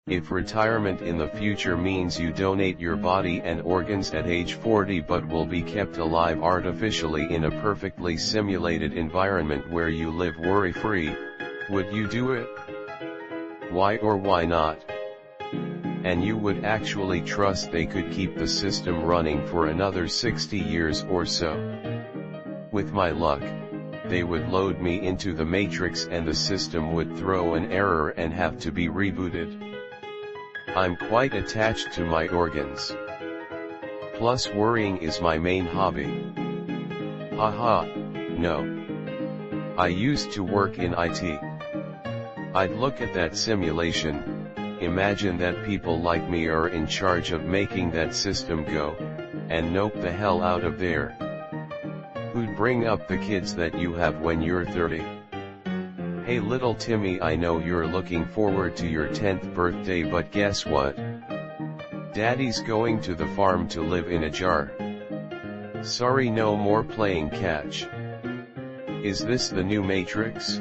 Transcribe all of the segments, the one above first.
If retirement in the future means you donate your body and organs at age 40 but will be kept alive artificially in a perfectly simulated environment where you live worry-free, would you do it? Why or why not? And you would actually trust they could keep the system running for another 60 years or so? With my luck, they would load me into the matrix and the system would throw an error and have to be rebooted. I'm quite attached to my organs. Plus worrying is my main hobby. Haha, no. I used to work in IT. I'd look at that simulation, imagine that people like me are in charge of making that system go, and nope the hell out of there. Who'd bring up the kids that you have when you're 30? Hey little Timmy, I know you're looking forward to your 10th birthday, but guess what? Daddy's going to the farm to live in a jar. Sorry, no more playing catch. Is this the new Matrix?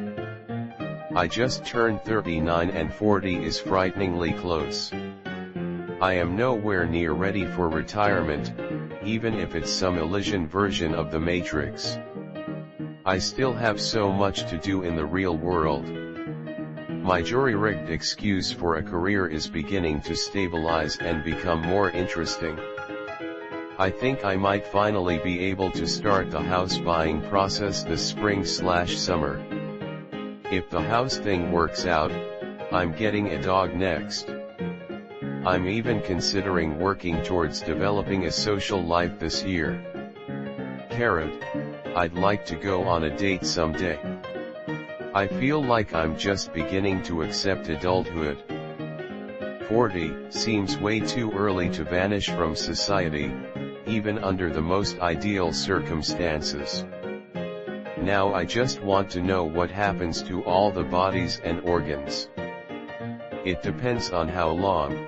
I just turned 39 and 40 is frighteningly close. I am nowhere near ready for retirement, even if it's some Elysian version of the Matrix. I still have so much to do in the real world. My jury-rigged excuse for a career is beginning to stabilize and become more interesting. I think I might finally be able to start the house buying process this spring/summer. If the house thing works out, I'm getting a dog next. I'm even considering working towards developing a social life this year. Carrot, I'd like to go on a date someday. I feel like I'm just beginning to accept adulthood. 40 seems way too early to vanish from society, even under the most ideal circumstances. Now I just want to know what happens to all the bodies and organs. It depends on how long.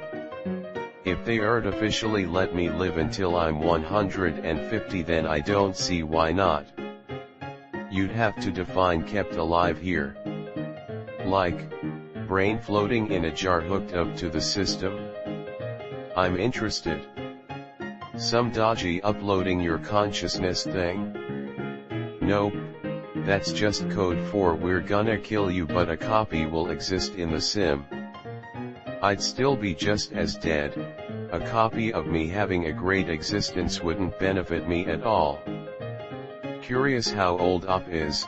If they artificially let me live until I'm 150, then I don't see why not. You'd have to define kept alive here. Like, brain floating in a jar hooked up to the system? I'm interested. Some dodgy uploading your consciousness thing? Nope, that's just code for we're gonna kill you, but a copy will exist in the sim. I'd still be just as dead. A copy of me having a great existence wouldn't benefit me at all. Curious how old OP is,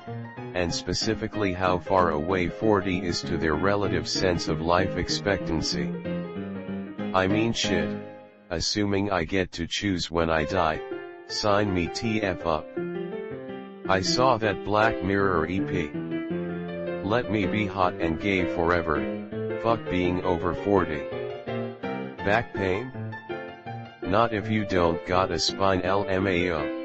and specifically how far away 40 is to their relative sense of life expectancy. I mean shit, assuming I get to choose when I die, sign me TF up. I saw that Black Mirror EP. Let me be hot and gay forever, fuck being over 40. Back pain? Not if you don't got a spine LMAO.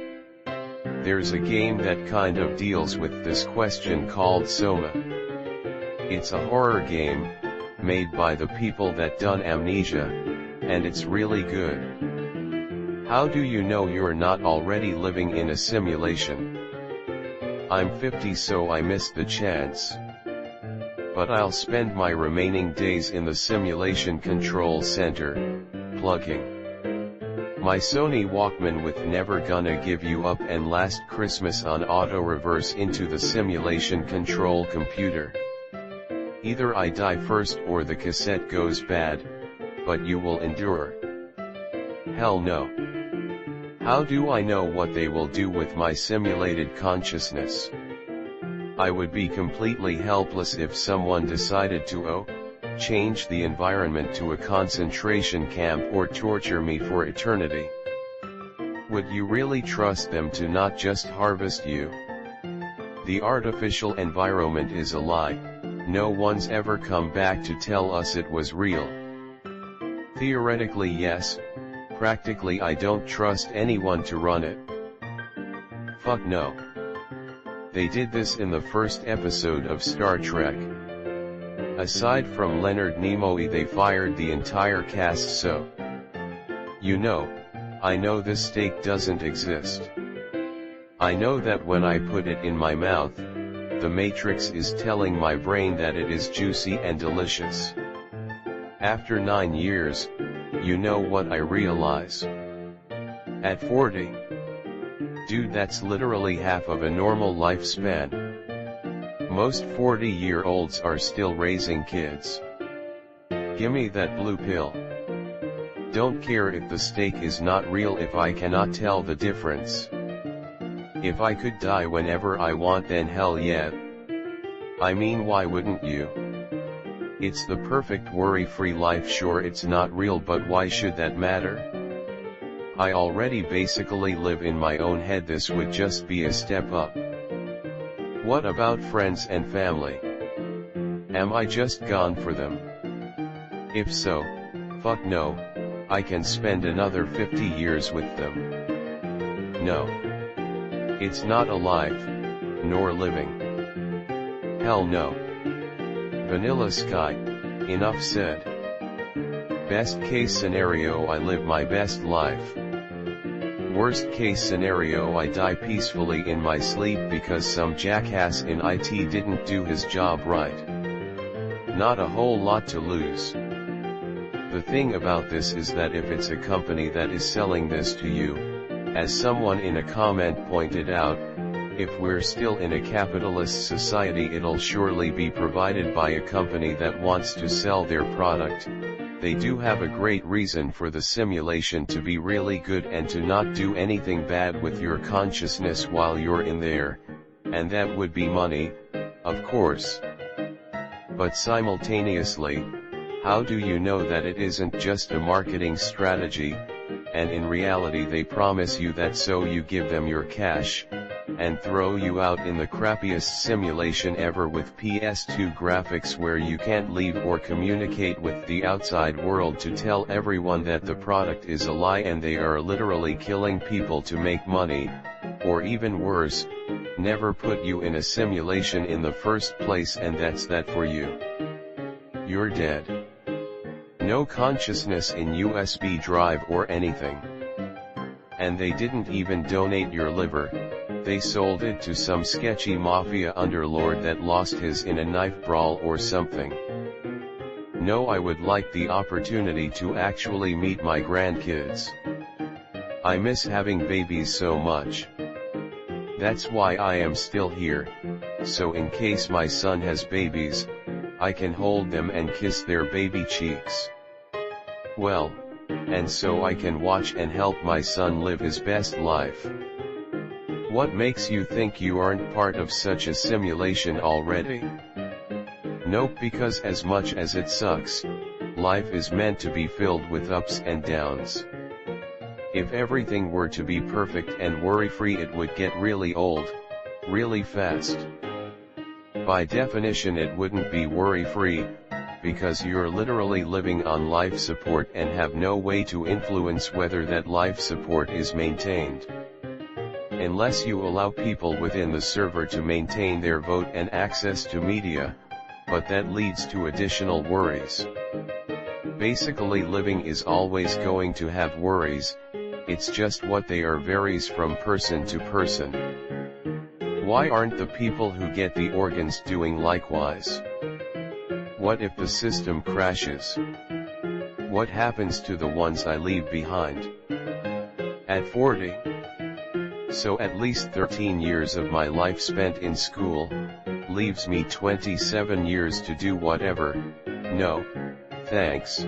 There's a game that kind of deals with this question called Soma. It's a horror game, made by the people that done Amnesia, and it's really good. How do you know you're not already living in a simulation? I'm 50, so I missed the chance. But I'll spend my remaining days in the simulation control center, plugging my Sony Walkman with Never Gonna Give You Up and Last Christmas on auto reverse into the simulation control computer. Either I die first or the cassette goes bad, but you will endure. Hell no. How do I know what they will do with my simulated consciousness? I would be completely helpless if someone decided to change the environment to a concentration camp or torture me for eternity. Would you really trust them to not just harvest you? The artificial environment is a lie. No one's ever come back to tell us it was real. Theoretically yes, practically I don't trust anyone to run it. Fuck no. They did this in the first episode of Star Trek. Aside from Leonard Nimoy, they fired the entire cast, so you know, I know this steak doesn't exist. I know that when I put it in my mouth, the Matrix is telling my brain that it is juicy and delicious. After 9 years, you know what I realize? At 40. Dude, that's literally half of a normal lifespan. Most 40-year-olds are still raising kids. Gimme that blue pill. Don't care if the steak is not real if I cannot tell the difference. If I could die whenever I want, then hell yeah. I mean, why wouldn't you? It's the perfect worry-free life. Sure, it's not real, but why should that matter? I already basically live in my own head. This would just be a step up. What about friends and family? Am I just gone for them? If so, fuck no, I can spend another 50 years with them. No. It's not alive, nor living. Hell no. Vanilla Sky, enough said. Best case scenario, I live my best life. Worst case scenario, I die peacefully in my sleep because some jackass in IT didn't do his job right. Not a whole lot to lose. The thing about this is that if it's a company that is selling this to you, as someone in a comment pointed out, if we're still in a capitalist society, it'll surely be provided by a company that wants to sell their product. They do have a great reason for the simulation to be really good and to not do anything bad with your consciousness while you're in there, and that would be money, of course. But simultaneously, how do you know that it isn't just a marketing strategy, and in reality they promise you that so you give them your cash, and throw you out in the crappiest simulation ever with PS2 graphics where you can't leave or communicate with the outside world to tell everyone that the product is a lie and they are literally killing people to make money, or even worse, never put you in a simulation in the first place, and that's that for you. You're dead. No consciousness in USB drive or anything. And they didn't even donate your liver, they sold it to some sketchy mafia underlord that lost his in a knife brawl or something. No, I would like the opportunity to actually meet my grandkids. I miss having babies so much. That's why I am still here, so in case my son has babies, I can hold them and kiss their baby cheeks. Well, and so I can watch and help my son live his best life. What makes you think you aren't part of such a simulation already? Nope, because as much as it sucks, life is meant to be filled with ups and downs. If everything were to be perfect and worry-free, it would get really old, really fast. By definition it wouldn't be worry-free, because you're literally living on life support and have no way to influence whether that life support is maintained. Unless you allow people within the server to maintain their vote and access to media, but that leads to additional worries. Basically, living is always going to have worries, it's just what they are varies from person to person. Why aren't the people who get the organs doing likewise? What if the system crashes? What happens to the ones I leave behind? At 40? So at least 13 years of my life spent in school, leaves me 27 years to do whatever. No, thanks.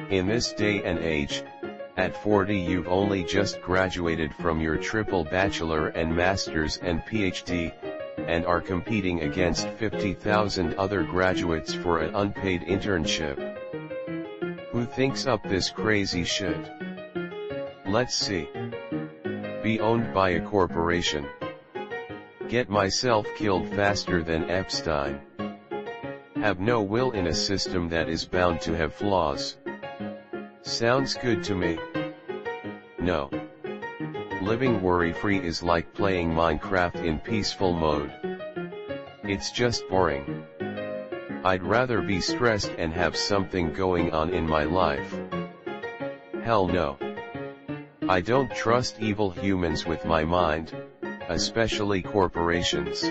In this day and age, at 40 you've only just graduated from your triple bachelor and master's and PhD, and are competing against 50,000 other graduates for an unpaid internship. Who thinks up this crazy shit? Let's see. Be owned by a corporation. Get myself killed faster than Epstein. Have no will in a system that is bound to have flaws. Sounds good to me. No. Living worry-free is like playing Minecraft in peaceful mode. It's just boring. I'd rather be stressed and have something going on in my life. Hell no. I don't trust evil humans with my mind, especially corporations.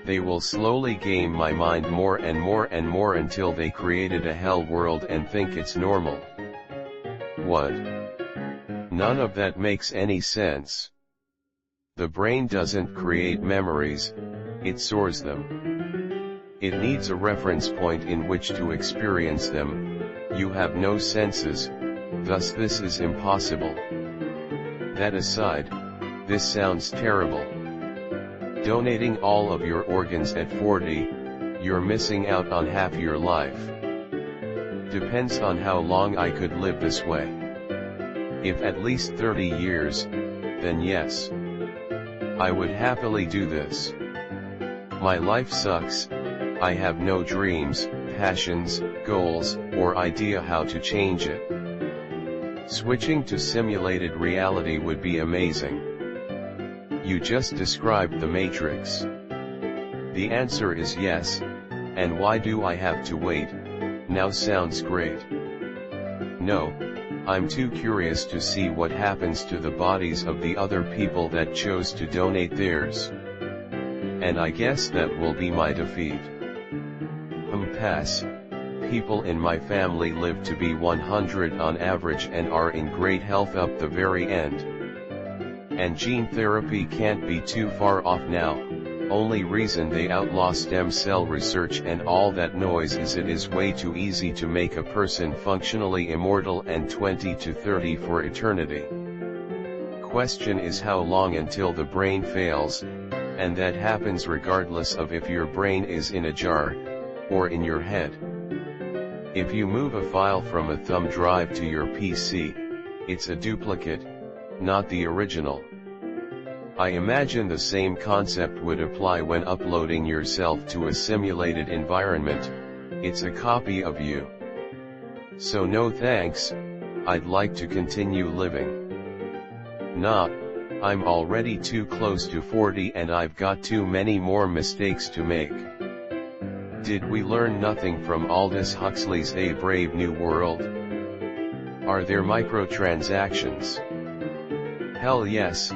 They will slowly game my mind more and more and more until they created a hell world and think it's normal. What? None of that makes any sense. The brain doesn't create memories, it stores them. It needs a reference point in which to experience them. You have no senses, thus this is impossible. That aside, this sounds terrible. Donating all of your organs at 40, you're missing out on half your life. Depends on how long I could live this way. If at least 30 years, then yes. I would happily do this. My life sucks, I have no dreams, passions, goals, or idea how to change it. Switching to simulated reality would be amazing. You just described the Matrix. The answer is yes, and why do I have to wait? Now sounds great. No, I'm too curious to see what happens to the bodies of the other people that chose to donate theirs. And I guess that will be my defeat. Pass. People in my family live to be 100 on average and are in great health up the very end. And gene therapy can't be too far off now. Only reason they outlaw stem cell research and all that noise is it is way too easy to make a person functionally immortal and 20 to 30 for eternity. Question is how long until the brain fails, and that happens regardless of if your brain is in a jar, or in your head. If you move a file from a thumb drive to your PC, it's a duplicate, not the original. I imagine the same concept would apply when uploading yourself to a simulated environment. It's a copy of you. So no thanks, I'd like to continue living. Nah, I'm already too close to 40 and I've got too many more mistakes to make. Did we learn nothing from Aldous Huxley's A Brave New World? Are there microtransactions? Hell yes.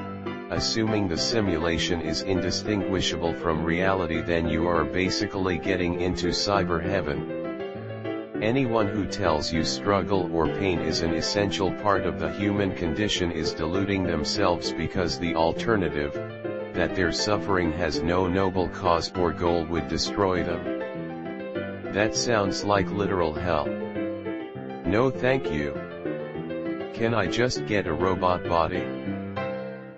Assuming the simulation is indistinguishable from reality, then you are basically getting into cyber heaven. Anyone who tells you struggle or pain is an essential part of the human condition is deluding themselves, because the alternative, that their suffering has no noble cause or goal, would destroy them. That sounds like literal hell. No thank you. Can I just get a robot body?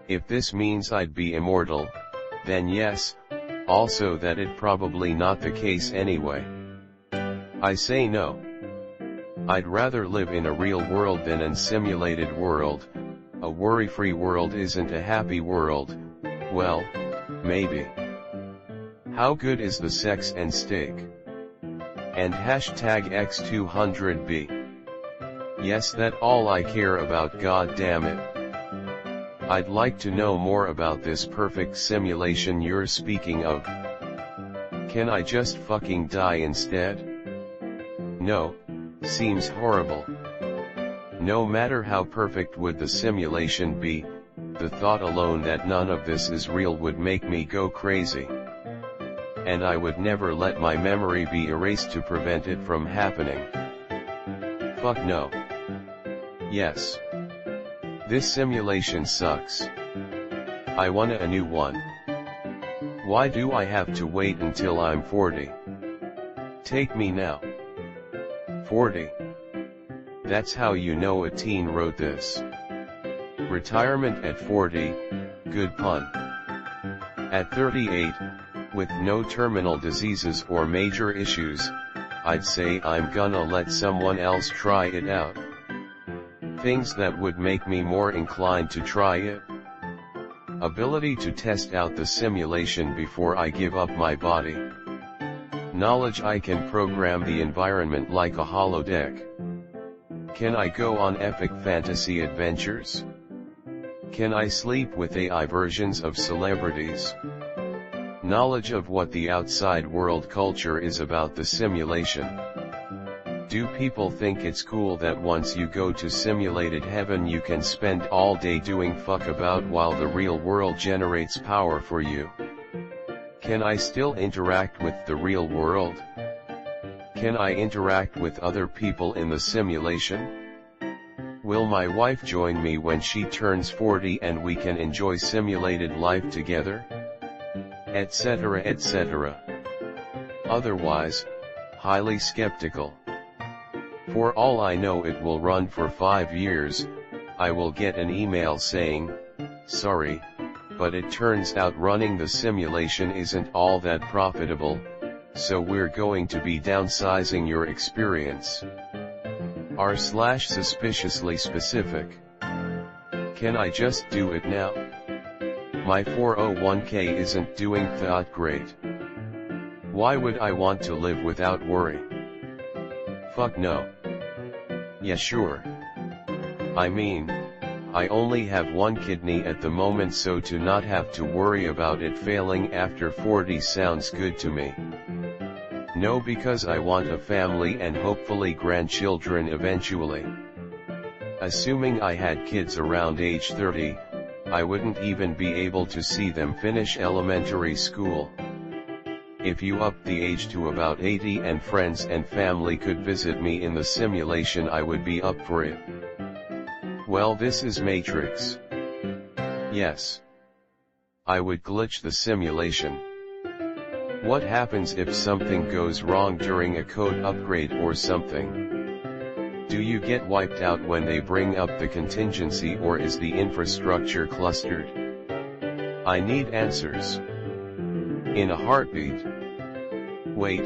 If this means I'd be immortal, then yes, also that it probably not the case anyway. I say no. I'd rather live in a real world than an simulated world. A worry-free world isn't a happy world. Well, maybe. How good is the sex and steak? And hashtag X200B. Yes, that all I care about, god damn it. I'd like to know more about this perfect simulation you're speaking of. Can I just fucking die instead? No, seems horrible. No matter how perfect would the simulation be, the thought alone that none of this is real would make me go crazy. And I would never let my memory be erased to prevent it from happening. Fuck no. Yes. This simulation sucks. I want a new one. Why do I have to wait until I'm 40? Take me now. 40. That's how you know a teen wrote this. Retirement at 40, good pun. At 38, with no terminal diseases or major issues, I'd say I'm gonna let someone else try it out. Things that would make me more inclined to try it. Ability to test out the simulation before I give up my body. Knowledge I can program the environment like a holodeck. Can I go on epic fantasy adventures? Can I sleep with AI versions of celebrities? Knowledge of what the outside world culture is about the simulation. Do people think it's cool that once you go to simulated heaven you can spend all day doing fuck about while the real world generates power for you? Can I still interact with the real world? Can I interact with other people in the simulation? Will my wife join me when she turns 40 and we can enjoy simulated life together? Etc. etc. Otherwise, highly skeptical. For all I know it will run for 5 years, I will get an email saying, "Sorry, but it turns out running the simulation isn't all that profitable, so we're going to be downsizing your experience." R/suspiciously specific. Can I just do it now? My 401k isn't doing that great. Why would I want to live without worry? Fuck no. Yeah, sure. I mean, I only have one kidney at the moment, so to not have to worry about it failing after 40 sounds good to me. No, because I want a family and hopefully grandchildren eventually. Assuming I had kids around age 30, I wouldn't even be able to see them finish elementary school. If you upped the age to about 80 and friends and family could visit me in the simulation, I would be up for it. Well, this is Matrix. Yes. I would glitch the simulation. What happens if something goes wrong during a code upgrade or something? Do you get wiped out when they bring up the contingency, or is the infrastructure clustered? I need answers. In a heartbeat. Wait,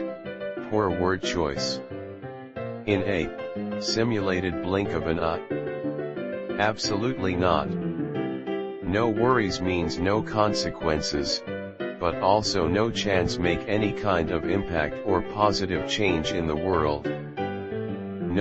poor word choice. In a simulated blink of an eye? Absolutely not. No worries means no consequences, but also no chance make any kind of impact or positive change in the world.